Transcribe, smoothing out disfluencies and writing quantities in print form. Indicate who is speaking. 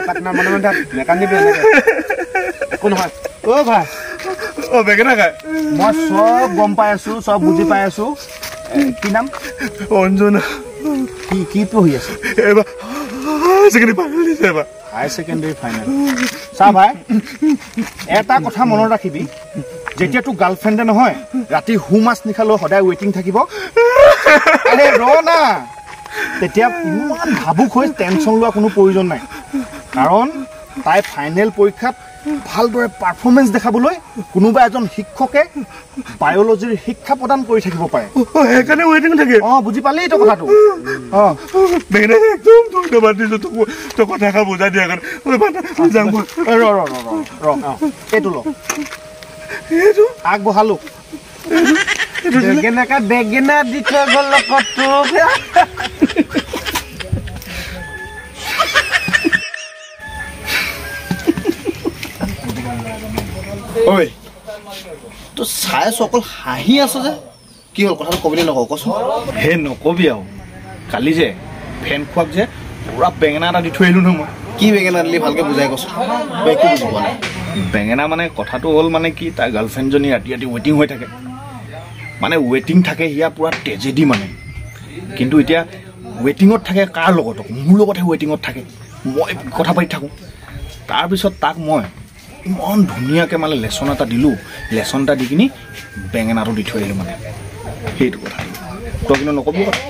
Speaker 1: পাটনা মনে মনে নেকান্দিবি এনেকে একো নহয় ও ভাই
Speaker 2: ও বেঙেনা খাই
Speaker 1: মই সব গম পাই আছো সব বুজি পাই আছো কি নাম
Speaker 2: অঞ্জনা
Speaker 1: কি পঢ়ি আছে
Speaker 2: এবা সেকেন্ডারি ফাইনাল দিছে এবা
Speaker 1: হাই সেকেন্ডারি ফাইনাল চা ভাই এটা কথা মনত ৰাখিবি যেতিয়া তো গাৰ্লফ্ৰেণ্ডে নহয় ৰাতি হুমাছ নিখালৈ সদায় ৱেটিং থাকিব আৰে ৰ না তেতিয়া ইমান ভাবুক হৈ টেনচন লোৱা কোনো প্ৰয়োজন নাই কাৰণ তাই ফাইনেল পৰীক্ষাত ভালদৰে পাৰফৰ্মেন্স দেখাবলৈ কোনোবা এজন শিক্ষকে বায়োলজিৰ শিক্ষা প্ৰদান কৰি থাকিব পাৰে
Speaker 2: সেইকাৰণে ৱেটিং থাকে
Speaker 1: বুজি পালি তো কথাটো
Speaker 2: বেঙেনা একদম ধন্যবাদ দিছো তো কথা বুজাই দিয়া কাৰণে যাম
Speaker 1: ৰ এইটো ল এইটো আগবঢ়ালো বেঙেনা দি থৈ গ'ল কটো
Speaker 3: ঐ তো চাই অকল হাঁহি আছো যে কি হ'ল কথাটো কবিলে নকওঁ কচোন
Speaker 2: হে নকবি আৰু কালি যে ফেন খোৱাক যে পুৰা বেঙেনা এটা দি থৈ আহিলো নহয় মই
Speaker 3: কি বেঙেনা দিলি ভালকে বুজাই কচোন তই একো বুজি পোৱা নাই
Speaker 2: বেঙেনা মানে কথাটো হ'ল মানে কি তাৰ গাৰ্লফ্ৰেণ্ডজনী ৰাতি ৰাতি ৱেটিং হৈ থাকে মানে ৱেটিং থাকে হিয়া পুৰা ট্ৰেজেডি মানে কিন্তু এতিয়া ৱেটিঙত থাকে কাৰ লগত মোৰ লগতহে ৱেটিঙত থাকে মই কথা পাতি থাকোঁ তাৰপিছত তাক মই ইমান ধুনীয়াকৈ মানে লেচন এটা দিলোঁ লেচন এটা দি কিনি বেঙেনাটো দি থৈ আহিলোঁ মানে সেইটো কথা তই কিন্তু নকবি কথা